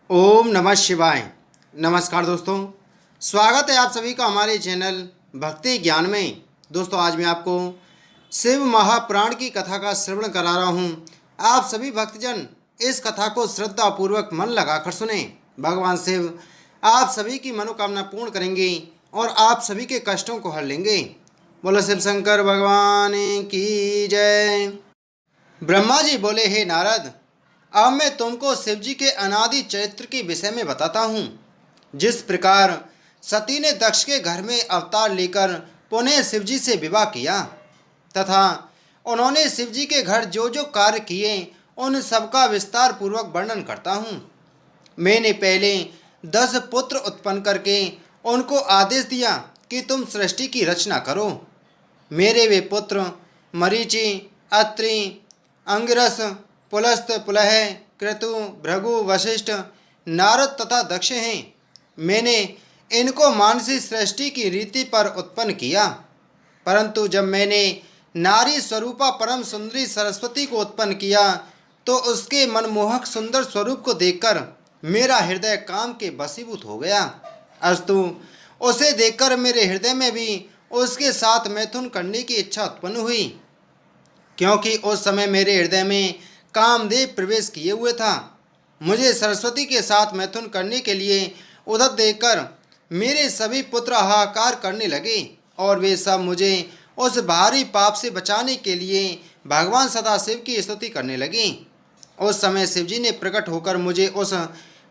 ओम नमः शिवाय। नमस्कार दोस्तों, स्वागत है आप सभी का हमारे चैनल भक्ति ज्ञान में। दोस्तों, आज मैं आपको शिव महापुराण की कथा का श्रवण करा रहा हूँ। आप सभी भक्तजन इस कथा को श्रद्धापूर्वक मन लगाकर सुने। भगवान शिव आप सभी की मनोकामना पूर्ण करेंगे और आप सभी के कष्टों को हर लेंगे। बोलो शिव शंकर भगवान की जय। ब्रह्मा जी बोले, हे नारद, अब मैं तुमको शिव जी के अनादि चरित्र के विषय में बताता हूँ। जिस प्रकार सती ने दक्ष के घर में अवतार लेकर पुनः शिव जी से विवाह किया तथा उन्होंने शिव जी के घर जो जो कार्य किए उन सबका विस्तार पूर्वक वर्णन करता हूँ। मैंने पहले 10 पुत्र उत्पन्न करके उनको आदेश दिया कि तुम सृष्टि की रचना करो। मेरे वे पुत्र मरीचि, अत्रि, अंगिरस, पुलस्त, पुलह, क्रतु, भृगु, वशिष्ठ, नारद तथा दक्ष हैं। मैंने इनको मानसी सृष्टि की रीति पर उत्पन्न किया, परंतु जब मैंने नारी स्वरूपा परम सुंदरी सरस्वती को उत्पन्न किया तो उसके मनमोहक सुंदर स्वरूप को देखकर मेरा हृदय काम के वशीभूत हो गया। अस्तु, उसे देखकर मेरे हृदय में भी उसके साथ मैथुन करने की इच्छा उत्पन्न हुई, क्योंकि उस समय मेरे हृदय में कामदेव प्रवेश किए हुए था। मुझे सरस्वती के साथ मैथुन करने के लिए उधर देखकर मेरे सभी पुत्र हाहाकार करने लगे और वे सब मुझे उस भारी पाप से बचाने के लिए भगवान सदाशिव की स्तुति करने लगे। उस समय शिवजी ने प्रकट होकर मुझे उस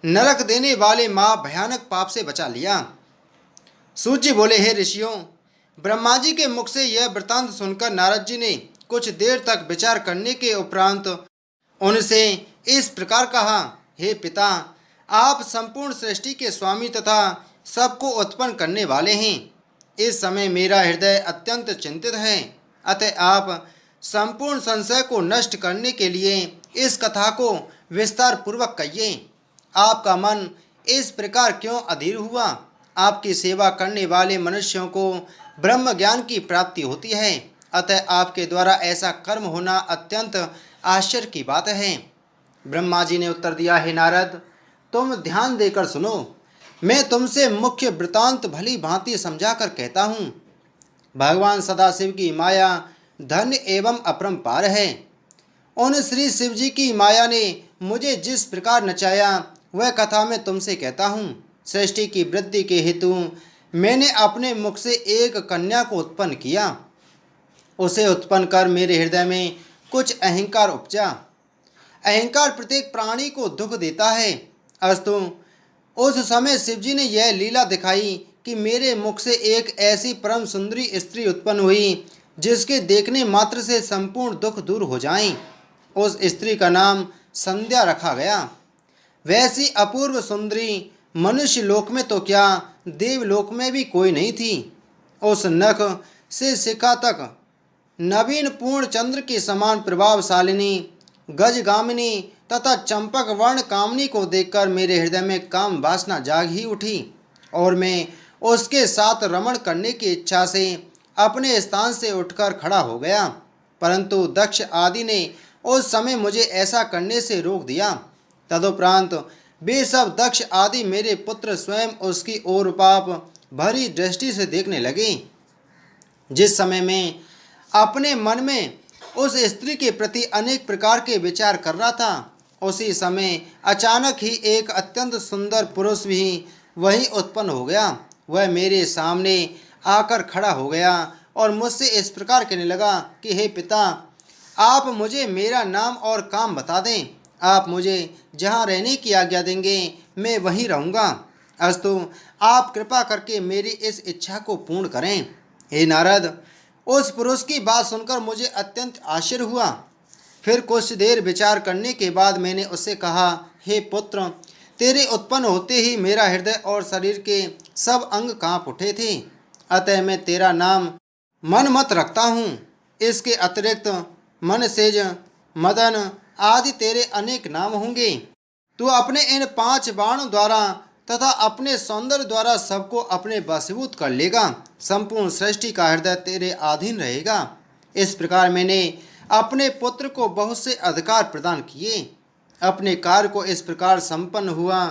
नरक देने वाले भयानक पाप से बचा लिया। सूत जी बोले, हे ऋषियों, ब्रह्मा जी के मुख से यह वृतांत सुनकर नारद जी ने कुछ देर तक विचार करने के उपरांत उनसे इस प्रकार कहा, हे पिता, आप संपूर्ण सृष्टि के स्वामी तथा सबको उत्पन्न करने वाले हैं। इस समय मेरा हृदय अत्यंत चिंतित है, अतः आप संपूर्ण संशय को नष्ट करने के लिए इस कथा को विस्तार पूर्वक कहिए। आपका मन इस प्रकार क्यों अधीर हुआ? आपकी सेवा करने वाले मनुष्यों को ब्रह्म ज्ञान की प्राप्ति होती है, अतः आपके द्वारा ऐसा कर्म होना अत्यंत आश्चर्य की बात है। ब्रह्मा जी ने उत्तर दिया, हे नारद, तुम ध्यान देकर सुनो। मैं तुमसे मुख्य वृतांत भली भांति समझाकर कहता हूँ। भगवान सदाशिव की माया धन्य एवं अपरंपार है। उन श्री शिव जी की माया ने मुझे जिस प्रकार नचाया वह कथा मैं तुमसे कहता हूँ। सृष्टि की वृद्धि के हेतु मैंने अपने मुख से एक कन्या को उत्पन्न किया। उसे उत्पन्न कर मेरे हृदय में कुछ अहंकार उपजा। अहंकार प्रत्येक प्राणी को दुख देता है। अस्तु, उस समय शिवजी ने यह लीला दिखाई कि मेरे मुख से एक ऐसी परम सुंदरी स्त्री उत्पन्न हुई जिसके देखने मात्र से संपूर्ण दुख दूर हो जाएं। उस स्त्री का नाम संध्या रखा गया। वैसी अपूर्व सुंदरी मनुष्य लोक में तो क्या, देवलोक में भी कोई नहीं थी। उस नख से शिखा तक नवीन पूर्ण चंद्र के समान प्रभावशालिनी गजगामिनी तथा चंपक वर्ण कामनी को देखकर मेरे हृदय में काम वासना जाग ही उठी और मैं उसके साथ रमण करने की इच्छा से अपने स्थान से उठकर खड़ा हो गया, परंतु दक्ष आदि ने उस समय मुझे ऐसा करने से रोक दिया। तदुपरांत वे सब दक्ष आदि मेरे पुत्र स्वयं उसकी ओर पाप भरी दृष्टि से देखने लगे। जिस समय मैं अपने मन में उस स्त्री के प्रति अनेक प्रकार के विचार कर रहा था, उसी समय अचानक ही एक अत्यंत सुंदर पुरुष भी वहीं उत्पन्न हो गया। वह मेरे सामने आकर खड़ा हो गया और मुझसे इस प्रकार कहने लगा कि हे पिता, आप मुझे मेरा नाम और काम बता दें। आप मुझे जहाँ रहने की आज्ञा देंगे मैं वहीं रहूँगा। अस्तु, आप कृपा करके मेरी इस इच्छा को पूर्ण करें। हे नारद, उस पुरुष की बात सुनकर मुझे अत्यंत आश्चर्य हुआ। फिर कुछ देर विचार करने के बाद मैंने उससे कहा, हे पुत्र, तेरे उत्पन्न होते ही मेरा हृदय और शरीर के सब अंग कांप उठे थे, अतः मैं तेरा नाम मनमत रखता हूँ। इसके अतिरिक्त मनसेज, मदन आदि तेरे अनेक नाम होंगे। तू अपने इन 5 बाणों द्वारा तथा अपने सौंदर्य द्वारा सबको अपने वशीभूत कर लेगा। संपूर्ण सृष्टि का हृदय तेरे अधीन रहेगा। इस प्रकार मैंने अपने पुत्र को बहुत से अधिकार प्रदान किए। अपने कार्य को इस प्रकार संपन्न हुआ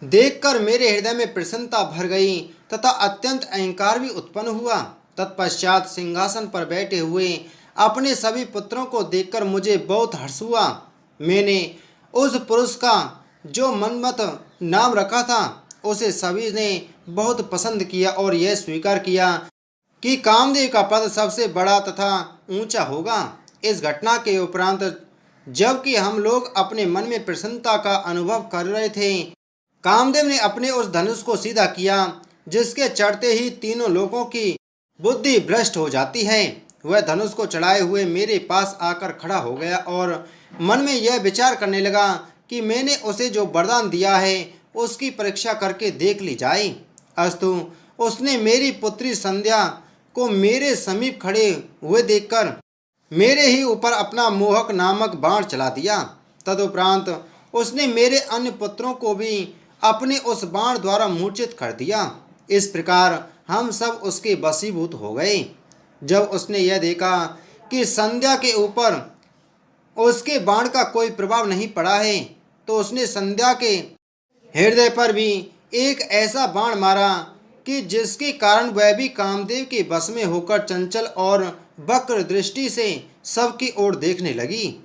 देखकर मेरे हृदय में प्रसन्नता भर गई तथा अत्यंत अहंकार भी उत्पन्न हुआ। तत्पश्चात सिंहासन पर बैठे हुए अपने सभी पुत्रों को देखकर मुझे बहुत हर्ष हुआ। मैंने उस पुरुष का जो मनमत नाम रखा था उसे सभी ने बहुत पसंद किया और यह स्वीकार किया कि कामदेव का पद सबसे बड़ा तथा ऊंचा होगा। इस घटना के उपरांत जबकि हम लोग अपने मन में प्रसन्नता का अनुभव कर रहे थे, कामदेव ने अपने उस धनुष को सीधा किया जिसके चढ़ते ही तीनों लोगों की बुद्धि भ्रष्ट हो जाती है। वह धनुष को चढ़ाए हुए मेरे पास आकर खड़ा हो गया और मन में यह विचार करने लगा कि मैंने उसे जो वरदान दिया है उसकी परीक्षा करके देख ली जाए। अस्तु उसने मेरी पुत्री संध्या को मेरे समीप खड़े हुए देखकर मेरे ही ऊपर अपना मोहक नामक बाण चला दिया। तदुपरांत उसने मेरे अन्य पुत्रों को भी अपने उस बाण द्वारा मूर्छित कर दिया। इस प्रकार हम सब उसके वशीभूत हो गए। जब उसने यह देखा कि संध्या के ऊपर उसके बाण का कोई प्रभाव नहीं पड़ा है तो उसने संध्या के हृदय पर भी एक ऐसा बाण मारा कि जिसके कारण वह भी कामदेव के वश में होकर चंचल और वक्र दृष्टि से सबकी ओर देखने लगी।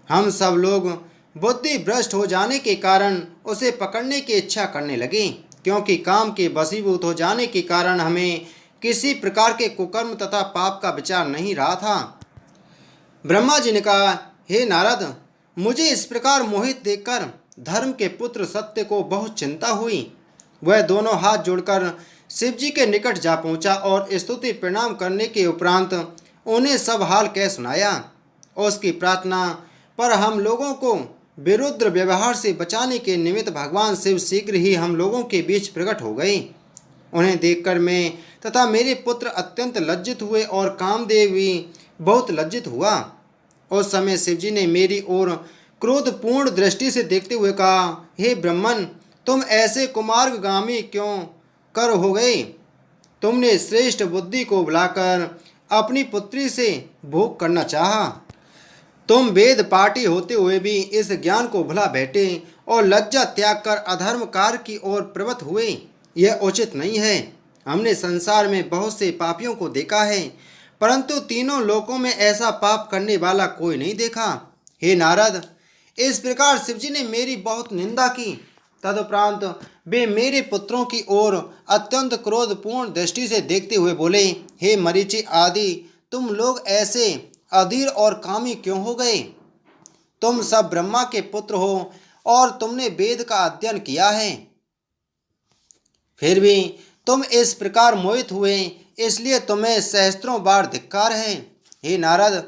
हम सब लोग बुद्धि भ्रष्ट हो जाने के कारण उसे पकड़ने की इच्छा करने लगे, क्योंकि काम के वशीभूत हो जाने के कारण हमें किसी प्रकार के कुकर्म तथा पाप का विचार नहीं रहा था। ब्रह्मा जी ने कहा, हे नारद, मुझे इस प्रकार मोहित देखकर धर्म के पुत्र सत्य को बहुत चिंता हुई। वह दोनों हाथ जोड़कर शिव जी के निकट जा पहुंचा और स्तुति प्रणाम करने के उपरांत उन्हें सब हाल कह सुनाया। उसकी प्रार्थना पर हम लोगों को विरुद्ध व्यवहार से बचाने के निमित्त भगवान शिव शीघ्र ही हम लोगों के बीच प्रकट हो गए। उन्हें देखकर मैं तथा मेरे पुत्र अत्यंत लज्जित हुए और कामदेव भी बहुत लज्जित हुआ। उस समय शिवजी ने मेरी ओर क्रोधपूर्ण दृष्टि से देखते हुए कहा, हे ब्रह्मन, तुम ऐसे कुमार्गामी क्यों कर हो गए? तुमने श्रेष्ठ बुद्धि को बुलाकर अपनी पुत्री से भोग करना चाहा। तुम वेद पाठी होते हुए भी इस ज्ञान को भुला बैठे और लज्जा त्याग कर अधर्म कार्य की ओर प्रवृत्त हुए। यह उचित नहीं है। हमने संसार में बहुत से पापियों को देखा है, परंतु तीनों लोकों में ऐसा पाप करने वाला कोई नहीं देखा। हे नारद, इस प्रकार शिवजी ने मेरी बहुत निंदा की। तदुपरांत वे मेरे पुत्रों की ओर अत्यंत क्रोधपूर्ण दृष्टि से देखते हुए बोले, हे मरीचि आदि, तुम लोग ऐसे अधीर और कामी क्यों हो गए? तुम सब ब्रह्मा के पुत्र हो और तुमने वेद का अध्ययन किया है, फिर भी तुम इस प्रकार मोहित हुए, इसलिए तुम्हें सहस्त्रों बार धिक्कार है। हे नारद,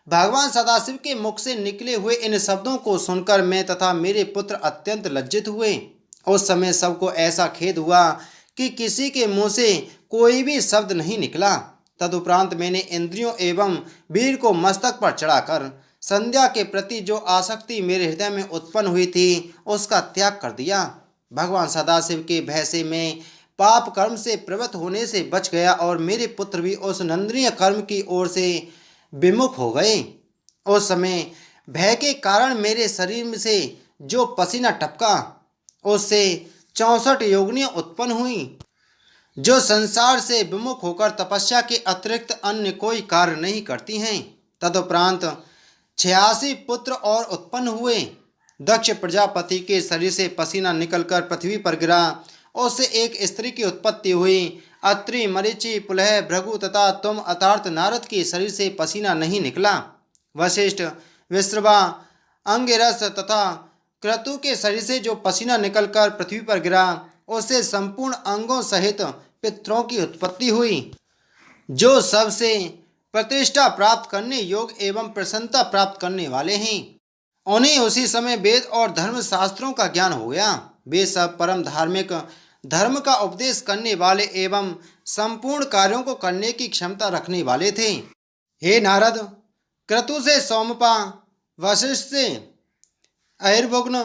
भगवान सदाशिव के मुख से निकले हुए इन शब्दों को सुनकर मैं तथा मेरे पुत्र अत्यंत लज्जित हुए। उस समय सबको ऐसा खेद हुआ कि किसी के मुंह से कोई भी शब्द नहीं निकला। तदुपरांत मैंने इंद्रियों एवं वीर को मस्तक पर चढ़ाकर संध्या के प्रति जो आसक्ति मेरे हृदय में उत्पन्न हुई थी उसका त्याग कर दिया। भगवान सदाशिव के भय से मैं पाप कर्म से प्रवृत्त होने से बच गया और मेरे पुत्र भी उस नंदनीय कर्म की ओर से विमुख हो गए। उस समय भय के कारण मेरे शरीर से जो पसीना टपका उससे 64 योगिनियाँ उत्पन्न हुई, जो संसार से विमुख होकर तपस्या के अतिरिक्त अन्य कोई कार्य नहीं करती हैं। तदुपरांत 86 पुत्र और उत्पन्न हुए। दक्ष प्रजापति के शरीर से पसीना निकलकर पृथ्वी पर गिरा, उससे एक स्त्री की उत्पत्ति हुई। अत्रि, मरीचि, पुलह, भृगु तथा तुम अर्थात नारद के शरीर से पसीना नहीं निकला। वशिष्ठ, विश्रवा, अंगिरस तथा क्रतु के शरीर से जो पसीना निकलकर पृथ्वी पर गिरा उससे संपूर्ण अंगों सहित पितरों की उत्पत्ति हुई, जो सबसे प्रतिष्ठा प्राप्त करने योग्य एवं प्रसन्नता प्राप्त करने वाले हैं। उन्हें उसी समय वेद और धर्म शास्त्रों का ज्ञान हो गया। वे सब परम धार्मिक धर्म का उपदेश करने वाले एवं संपूर्ण कार्यों को करने की क्षमता रखने वाले थे। हे नारद, क्रतु से सोमपा, वशिष्ठ से अहिर्भुग्न,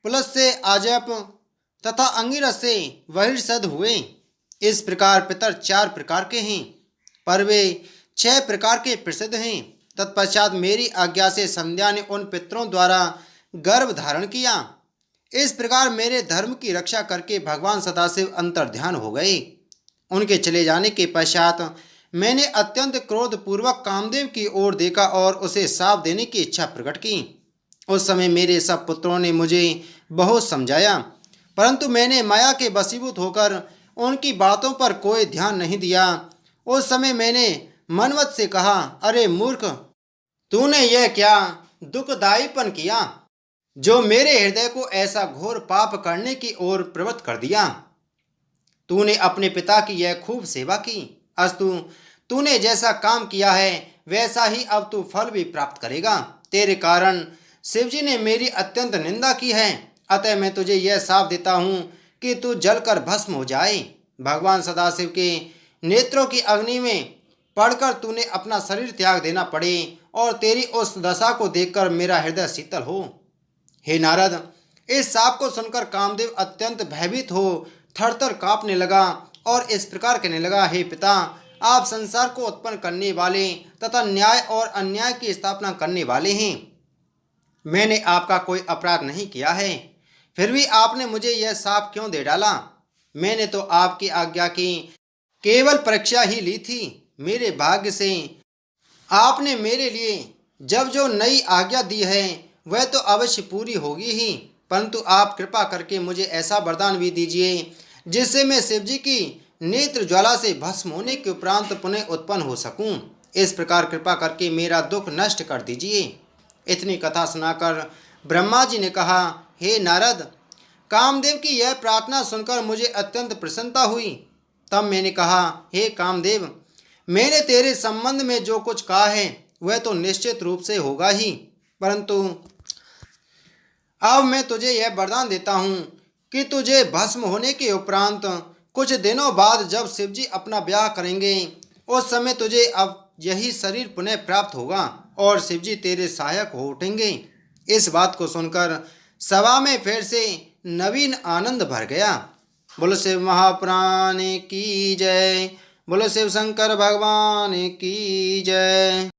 पुलस से आजप तथा अंगिरस से वहिर्सद हुए। इस प्रकार पितर 4 प्रकार के हैं, पर वे 6 प्रकार के प्रसिद्ध हैं। तत्पश्चात मेरी आज्ञा से संध्या ने उन पितरों द्वारा गर्भ धारण किया। इस प्रकार मेरे धर्म की रक्षा करके भगवान सदाशिव अंतर्ध्यान हो गए। उनके चले जाने के पश्चात मैंने अत्यंत क्रोधपूर्वक कामदेव की ओर देखा और उसे शाप देने की इच्छा प्रकट की। उस समय मेरे सब पुत्रों ने मुझे बहुत समझाया, परंतु मैंने माया के वशीभूत होकर उनकी बातों पर कोई ध्यान नहीं दिया। उस समय मैंने मनवत से कहा, अरे मूर्ख, तूने यह क्या दुखदायीपन किया जो मेरे हृदय को ऐसा घोर पाप करने की ओर प्रवृत्त कर दिया। तूने अपने पिता की यह खूब सेवा की, अस्तु तूने जैसा काम किया है वैसा ही अब तू फल भी प्राप्त करेगा। तेरे कारण शिवजी ने मेरी अत्यंत निंदा की है, अतः मैं तुझे यह शाप देता हूँ कि तू जलकर भस्म हो जाए। भगवान सदाशिव के नेत्रों की अग्नि में पड़कर तूने अपना शरीर त्याग देना पड़े और तेरी उस दशा को देखकर मेरा हृदय शीतल हो। हे नारद, इस शाप को सुनकर कामदेव अत्यंत भयभीत हो थरथर कांपने लगा और इस प्रकार कहने लगा, हे पिता, आप संसार को उत्पन्न करने वाले तथा न्याय और अन्याय की स्थापना करने वाले हैं। मैंने आपका कोई अपराध नहीं किया है, फिर भी आपने मुझे यह शाप क्यों दे डाला? मैंने तो आपकी आज्ञा की केवल परीक्षा ही ली थी। मेरे भाग्य से आपने मेरे लिए जब जो नई आज्ञा दी है वह तो अवश्य पूरी होगी ही, परंतु आप कृपा करके मुझे ऐसा वरदान भी दीजिए जिससे मैं शिवजी की नेत्र ज्वाला से भस्म होने के उपरांत पुनः उत्पन्न हो सकूं। इस प्रकार कृपा करके मेरा दुख नष्ट कर दीजिए। इतनी कथा सुनाकर ब्रह्मा जी ने कहा, हे नारद, कामदेव की यह प्रार्थना सुनकर मुझे अत्यंत प्रसन्नता हुई। तब मैंने कहा, हे कामदेव, मैंने तेरे संबंध में जो कुछ कहा है वह तो निश्चित रूप से होगा ही, परंतु अब मैं तुझे यह वरदान देता हूँ कि तुझे भस्म होने के उपरांत कुछ दिनों बाद जब शिवजी अपना ब्याह करेंगे उस समय तुझे अब यही शरीर पुनः प्राप्त होगा और शिवजी तेरे सहायक हो उठेंगे। इस बात को सुनकर सभा में फिर से नवीन आनंद भर गया। बोलो शिव महापुराण की जय। बोलो शिव शंकर भगवान की जय।